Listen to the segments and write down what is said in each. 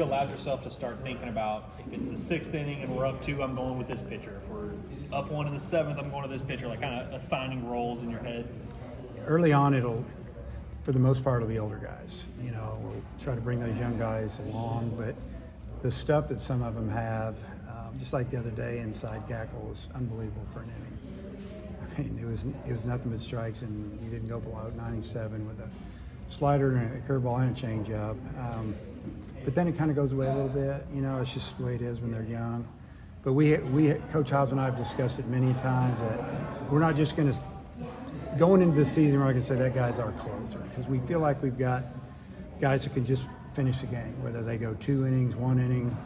Allows yourself to start thinking about, if it's the sixth inning and we're up 2, I'm going with this pitcher. If we're up 1 in the seventh, I'm going to this pitcher. Like kind of assigning roles in your head. Early on, for the most part, it'll be older guys. We'll try to bring those young guys along, but the stuff that some of them have, just like the other day inside Gackle, was unbelievable for an inning. I mean, it was nothing but strikes, and you didn't go below 97 with a slider and a curveball and a changeup. But then it kind of goes away a little bit. It's just the way it is when they're young. But Coach Hobbs and I have discussed it many times that we're not just going to, going into this season, we're not going to say that guy's our closer, because we feel like we've got guys that can just finish the game, whether they go 2 innings, 1 inning.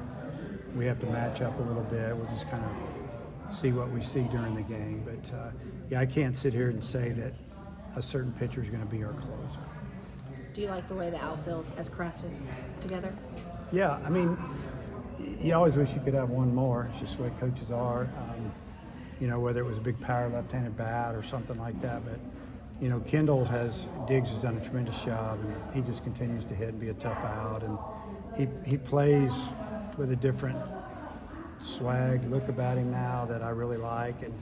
We have to match up a little bit. We'll just kind of see what we see during the game. But I can't sit here and say that a certain pitcher is going to be our closer. Do you like the way the outfield is crafted together? Yeah, I mean, you always wish you could have one more. It's just the way coaches are. Whether it was a big power left-handed bat or something like that. But, Diggs has done a tremendous job, and he just continues to hit and be a tough out. And he plays with a different swag, look about him now that I really like. And,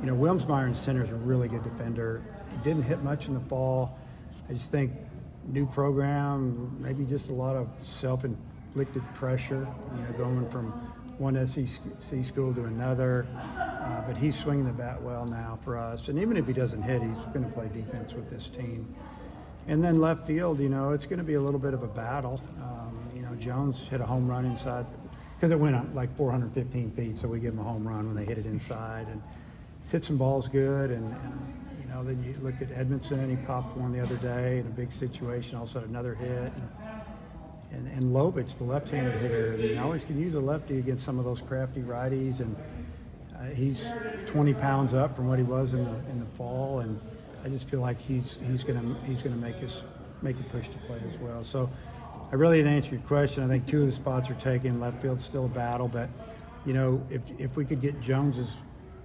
Wilmsmeyer in center is a really good defender. He didn't hit much in the fall. I just think new program, maybe just a lot of self-inflicted pressure, going from one SEC school to another. But he's swinging the bat well now for us. And even if he doesn't hit, he's going to play defense with this team. And then left field, it's going to be a little bit of a battle. Jones hit a home run inside, because it went up like 415 feet, so we give him a home run when they hit it inside. And he's hit some balls good, and then you look at Edmondson, he popped one the other day in a big situation, also had another hit. And Lovich, the left-handed hitter, you always can use a lefty against some of those crafty righties, and he's 20 pounds up from what he was in the fall, and I just feel like he's gonna make a push to play as well. So I really didn't answer your question. I think 2 of the spots are taken. Left field's still a battle, but if we could get Jones's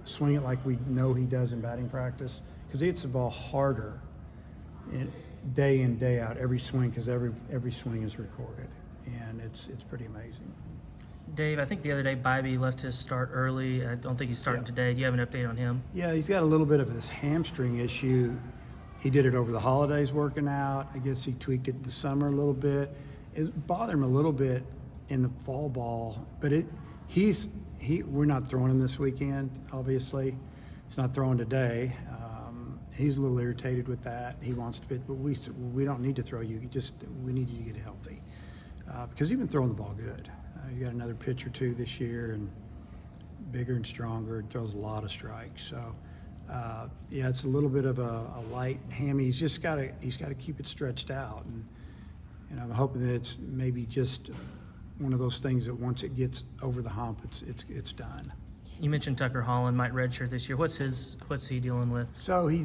swing it like we know he does in batting practice, because he hits the ball harder day in, day out, every swing, because every swing is recorded, and it's pretty amazing. Dave, I think the other day Bybee left his start early. I don't think he's starting today. Do you have an update on him? Yeah, he's got a little bit of this hamstring issue. He did it over the holidays working out. I guess he tweaked it in the summer a little bit. It bothered him a little bit in the fall ball, but we're not throwing him this weekend, obviously. He's not throwing today. He's a little irritated with that. He wants to pitch, but we don't need to throw you. We need you to get healthy, because you've been throwing the ball good. You got another pitch or 2 this year, and bigger and stronger, and throws a lot of strikes. So, it's a little bit of a light hammy. He's got to keep it stretched out, and I'm hoping that it's maybe just one of those things that once it gets over the hump, it's done. You mentioned Tucker Holland might redshirt this year. What's he dealing with? So I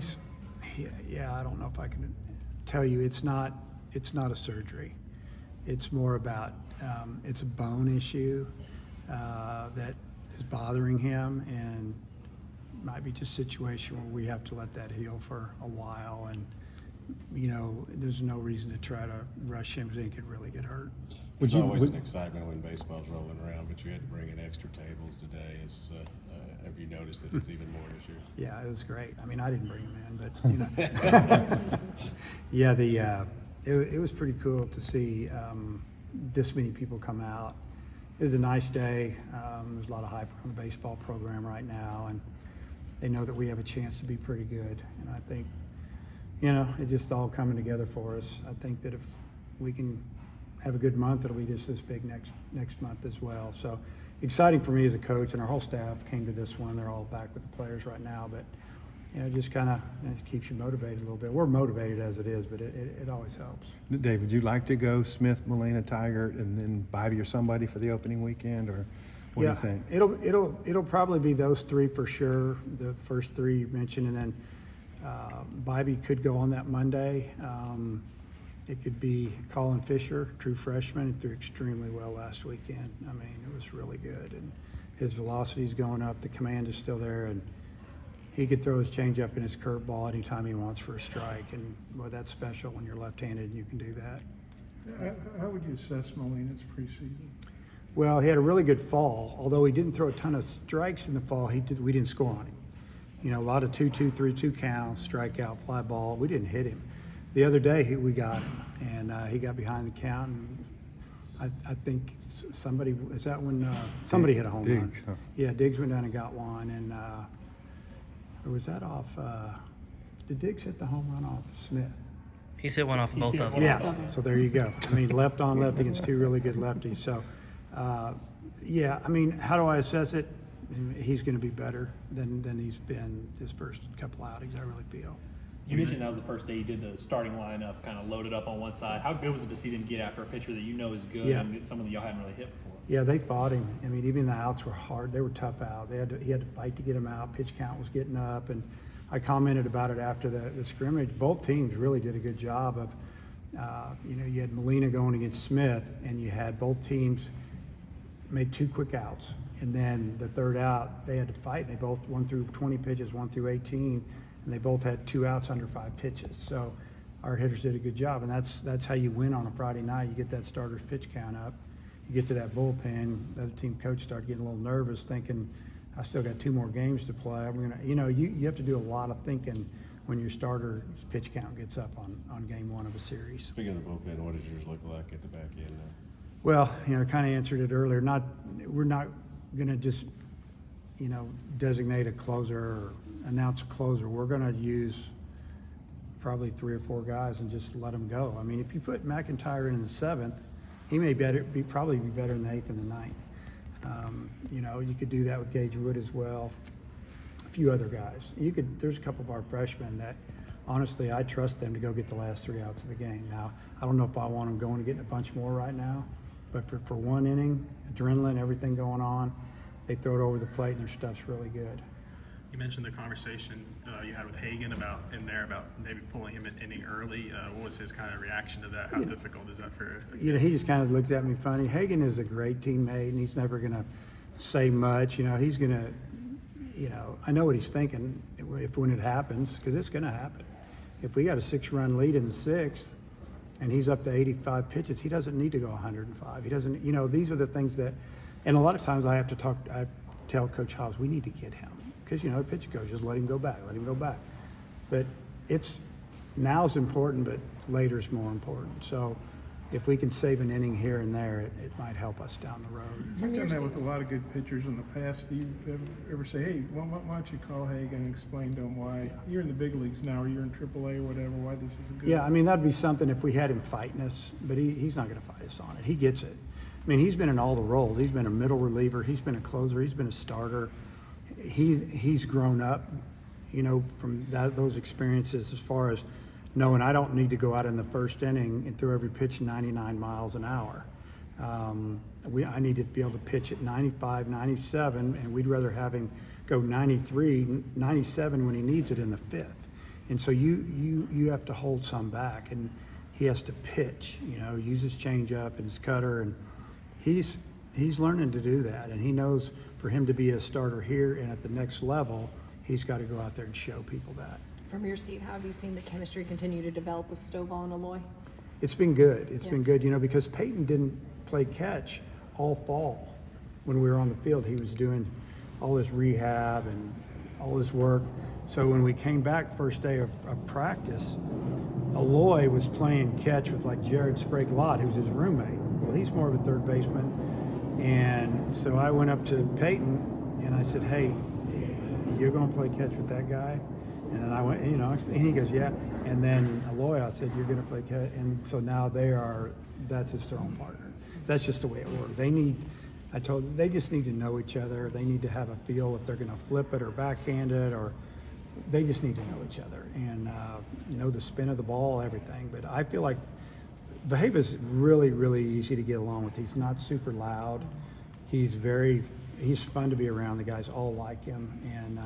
don't know if I can tell you. It's not a surgery. It's more about it's a bone issue that is bothering him, and might be just a situation where we have to let that heal for a while. And there's no reason to try to rush him, because he could really get hurt. It's always an excitement when baseball's rolling around, but you had to bring in extra tables today. Have you noticed that it's even more this year? Yeah, it was great. I mean, I didn't bring him in, but yeah, it was pretty cool to see this many people come out. It was a nice day. There's a lot of hype on the baseball program right now, and they know that we have a chance to be pretty good. And I think, it's just all coming together for us. I think that if we can have a good month, it'll be just this big next month as well. So exciting for me as a coach, and our whole staff came to this one. They're all back with the players right now, but it just kind of keeps you motivated a little bit. We're motivated as it is, but it always helps. Dave, would you like to go Smith, Molina, Taggart, and then Bybee or somebody for the opening weekend, or what do you think? It'll probably be those 3 for sure. The first 3 you mentioned, and then Bybee could go on that Monday. It could be Colin Fisher, true freshman. He threw extremely well last weekend. I mean, it was really good, and his velocity's going up. The command is still there, and he could throw his changeup and his curveball anytime he wants for a strike. And boy, that's special when you're left-handed and you can do that. How would you assess Molina's preseason? Well, he had a really good fall. Although he didn't throw a ton of strikes in the fall, we didn't score on him. You know, a lot of 2-2, 3-2 counts, strikeout, fly ball. We didn't hit him. The other day we got him, and he got behind the count. And I think somebody is that when somebody hit a home Diggs, run. huh? Yeah, Diggs went down and got one, and or was that off? Did Diggs hit the home run off Smith? He's hit one off of both hit of one them. Yeah, so there you go. I mean, left on left against two really good lefties. So, yeah, I mean, how do I assess it? He's going to be better than he's been his first couple outings, I really feel. You mentioned that was the first day you did the starting lineup, kind of loaded up on one side. How good was it to see them get after a pitcher that you know is good Yeah. and someone that y'all hadn't really hit before? Yeah, they fought him. I mean, even the outs were hard. They were tough out. He had to fight to get him out. Pitch count was getting up, and I commented about it after the scrimmage. Both teams really did a good job of, you know, you had Molina going against Smith, and you had both teams made 2 quick outs. And then the third out, they had to fight. They both one through 20 pitches, 1 through 18, and they both had 2 outs under 5 pitches. So our hitters did a good job, and that's how you win on a Friday night. You get that starter's pitch count up. You get to that bullpen, the other team coach started getting a little nervous, thinking, I still got 2 more games to play. I'm gonna, you know, you have to do a lot of thinking when your starter's pitch count gets up on game 1 of a series. Speaking of the bullpen, what does yours look like at the back end now? Well, you know, kind of answered it earlier. We're not going to just, you know, designate a closer or announce a closer. We're going to use probably 3 or 4 guys and just let them go. I mean, if you put McIntyre in the 7th, he may probably be better in the 8th and the 9th. You know, you could do that with Gage Wood as well. A few other guys. There's a couple of our freshmen that, honestly, I trust them to go get the last 3 outs of the game. Now, I don't know if I want them going and getting a bunch more right now, but for 1 inning, adrenaline, everything going on, they throw it over the plate and their stuff's really good. You mentioned the conversation you had with Hagan about maybe pulling him in inning early. What was his kind of reaction to that? How difficult is that for? You know, he just kind of looked at me funny. Hagan is a great teammate, and he's never going to say much. You know, he's going to, you know, I know what he's thinking when it happens, because it's going to happen. If we got a 6-run lead in the 6th, and he's up to 85 pitches, he doesn't need to go 105. He doesn't, you know, these are the things that, and a lot of times I tell Coach Hobbs, we need to get him. Because, you know, the pitch goes, just let him go back. But now's important, but later's more important. So if we can save an inning here and there, it might help us down the road. You've done that with a lot of good pitchers in the past. Do you ever say, hey, why don't you call Hagan and explain to him why you're in the big leagues now, or you're in AAA or whatever, why this is a good? Yeah, I mean, that'd be something if we had him fighting us, but he's not going to fight us on it. He gets it. I mean, he's been in all the roles. He's been a middle reliever. He's been a closer. He's been a starter. He's grown up, you know, from those experiences as far as knowing I don't need to go out in the first inning and throw every pitch 99 miles an hour. I need to be able to pitch at 95, 97, and we'd rather have him go 93, 97 when he needs it in the 5th. And so you have to hold some back, and he has to pitch, you know, use his changeup and his cutter, and he's learning to do that, and he knows for him to be a starter here and at the next level, he's got to go out there and show people that. From your seat, how have you seen the chemistry continue to develop with Stovall and Aloy? It's been good. It's been good, you know, because Peyton didn't play catch all fall when we were on the field. He was doing all this rehab and all this work. So when we came back first day of practice, Aloy was playing catch with like Jared Sprague-Lott, who's his roommate. Well, he's more of a third baseman. And so I went up to Peyton and I said, hey, you're going to play catch with that guy? And then I went, you know, and he goes, yeah. And then Aloy, I said, you're going to play catch. And so now that's his throwing partner. That's just the way it works. They just need to know each other. They need to have a feel if they're going to flip it or backhand it, or they just need to know each other and know the spin of the ball, everything. But I feel like Vaheva's really, really easy to get along with. He's not super loud. He's fun to be around. The guys all like him, and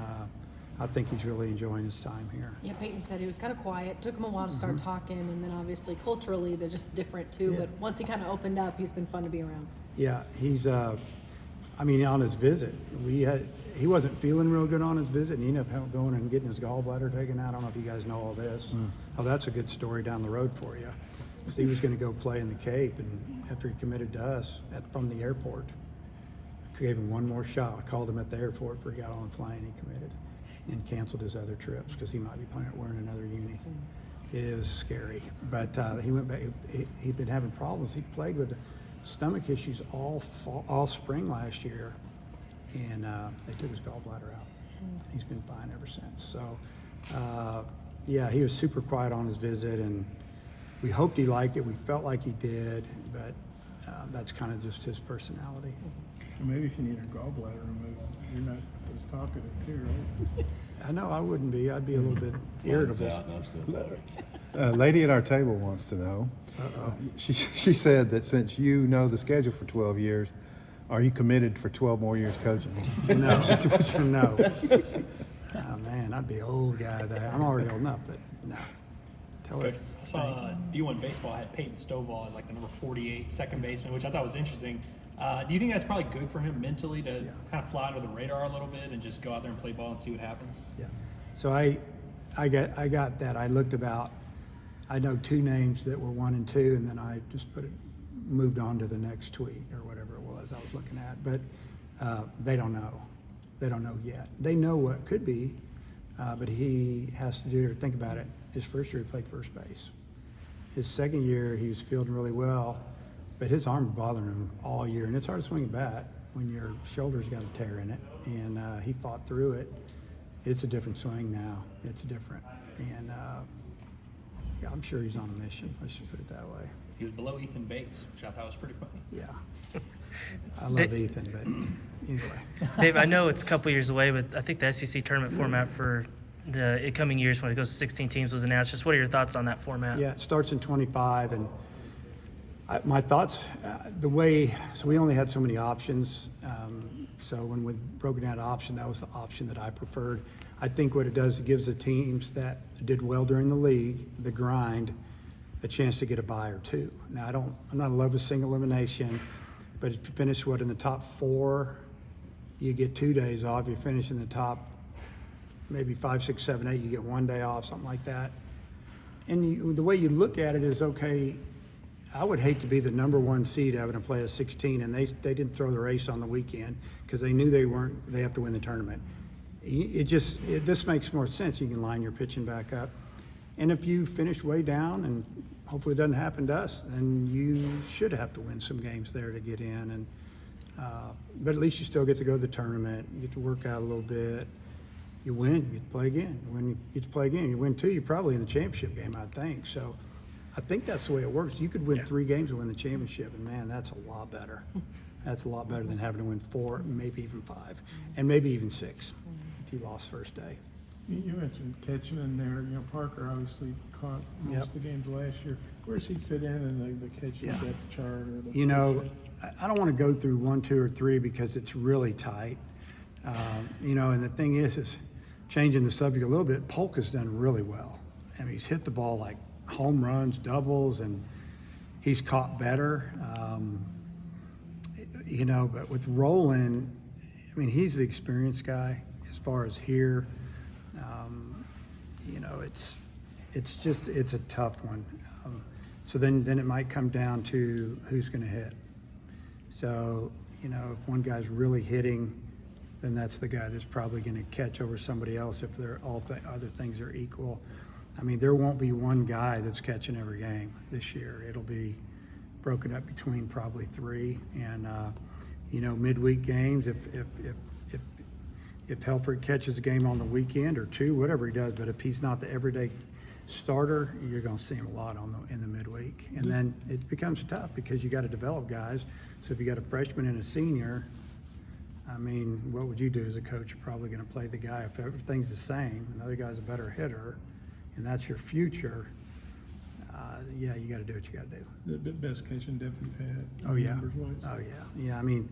I think he's really enjoying his time here. Yeah, Peyton said he was kind of quiet. Took him a while to start talking, and then obviously culturally they're just different too. Yeah. But once he kind of opened up, he's been fun to be around. Yeah, he's. I mean, on his visit, he wasn't feeling real good on his visit, and he ended up going and getting his gallbladder taken out. I don't know if you guys know all this. Oh, that's a good story down the road for you. So he was going to go play in the Cape, and after he committed to us from the airport, gave him one more shot. I called him at the airport before he got on the plane. He committed and canceled his other trips because he might be wearing another uni. It was scary, but he went back. He'd been having problems. He played with stomach issues all spring last year, and they took his gallbladder out. He's been fine ever since. So, yeah, he was super quiet on his visit, and we hoped he liked it. We felt like he did, but that's kind of just his personality. So maybe if you need a gallbladder removed, you're not as talkative too, right? I know I wouldn't be. I'd be a little bit irritable. Out and I'm still talking. A lady at our table wants to know. She said that since you know the schedule for 12 years, are you committed for 12 more years coaching? No, no. Oh man, I'd be an old guy there. I'm already old enough, but no. Tell her. I saw D1 Baseball had Peyton Stovall as like the number 48 second baseman, which I thought was interesting. Do you think that's probably good for him mentally to kind of fly under the radar a little bit and just go out there and play ball and see what happens? Yeah. So I got that. I looked about. I know 2 names that were 1 and 2, and then I just moved on to the next tweet or whatever it was I was looking at. But they don't know. They don't know yet. They know what could be, but he has to do or think about it. His first year he played first base. His second year he was fielding really well, but his arm was bothering him all year, and it's hard to swing a bat when your shoulder's got a tear in it. And he fought through it. It's a different swing now. It's different, and yeah, I'm sure he's on a mission. Let's just put it that way. He was below Ethan Bates, which I thought was pretty funny. Yeah, I love Ethan, but anyway. Dave, I know it's a couple years away, but I think the SEC tournament format for the coming years when it goes to 16 teams was announced. Just what are your thoughts on that format? Yeah, it starts in 25, and my thoughts, so we only had so many options. So when we broke down the option, that was the option that I preferred. I think what it does, it gives the teams that did well during the league, the grind, a chance to get a bye or 2. Now, I'm not in love with single elimination, but if you finish in the top 4, you get 2 days off. You finish in the top maybe 5, 6, 7, 8, you get 1 day off, something like that. And the way you look at it is, okay, I would hate to be the number 1 seed having to play a 16, and they didn't throw the race on the weekend because they knew they have to win the tournament. This makes more sense. You can line your pitching back up. And if you finish way down, and hopefully it doesn't happen to us, then you should have to win some games there to get in. And but at least you still get to go to the tournament. You get to work out a little bit. You win, you get to play again. When you get to play again, you win 2, you're probably in the championship game, I think. So I think that's the way it works. You could win 3 games and win the championship, and man, that's a lot better. That's a lot better than having to win 4, maybe even 5, and maybe even 6 if you lost first day. You mentioned catching in there. Parker obviously caught most of the games last year. Where does he fit in the catching depth chart? Or the I don't want to go through 1, 2, or 3 because it's really tight. And the thing is changing the subject a little bit, Polk has done really well. I mean, he's hit the ball like home runs, doubles, and he's caught better. But with Roland, I mean, he's the experienced guy as far as here. It's a tough one. So then it might come down to who's going to hit. So, if one guy's really hitting, then that's the guy that's probably going to catch over somebody else if they're other things are equal. I mean, there won't be one guy that's catching every game this year. It'll be broken up between probably 3, and midweek games. If Helfrich catches a game on the weekend or 2, whatever he does, but if he's not the everyday starter, you're going to see him a lot in the midweek, and then it becomes tough because you got to develop guys. So if you got a freshman and a senior, I mean, what would you do as a coach? You're probably going to play the guy if everything's the same. Another guy's a better hitter, and that's your future. You got to do what you got to do. The best catching depth you've had. Oh yeah. Numbers-wise. Oh yeah. Yeah. I mean,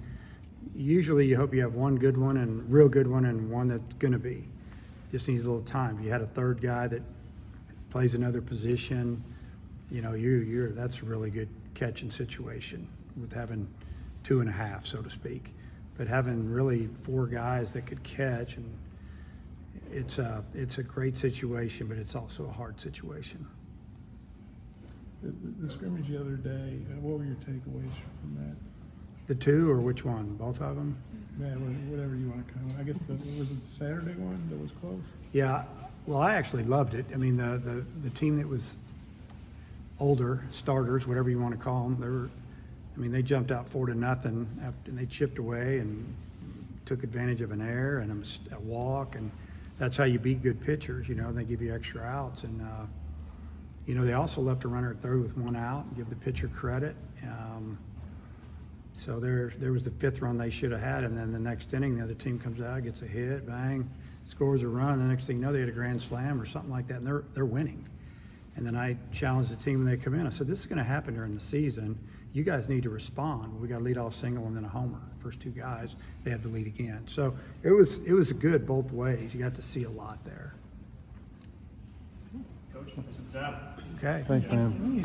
usually you hope you have one good one and real good one and one that's going to be. Just needs a little time. If you had a third guy that plays another position, that's a really good catching situation with having 2.5, so to speak. But having really 4 guys that could catch, and it's a great situation, but it's also a hard situation. The scrimmage the other day, what were your takeaways from that? The two, or which one? Both of them? Man, whatever you want to comment. I guess was it the Saturday one that was close? Yeah. Well, I actually loved it. I mean, the team that was older, starters, whatever you want to call them, they jumped out 4-0 after, and they chipped away and took advantage of an error and a walk, and that's how you beat good pitchers. They give you extra outs, and they also left a runner at third with one out and give the pitcher credit. So there was the fifth run they should have had, and then the next inning, the other team comes out, gets a hit, bang, scores a run. The next thing you know, they had a grand slam or something like that, and they're winning. And then I challenged the team when they come in. I said, "This is going to happen during the season. You guys need to respond. We got a leadoff single and then a homer. First two guys, they had the lead again. So it was good both ways. You got to see a lot there." Coach, this is Zab. Okay. Thanks, man.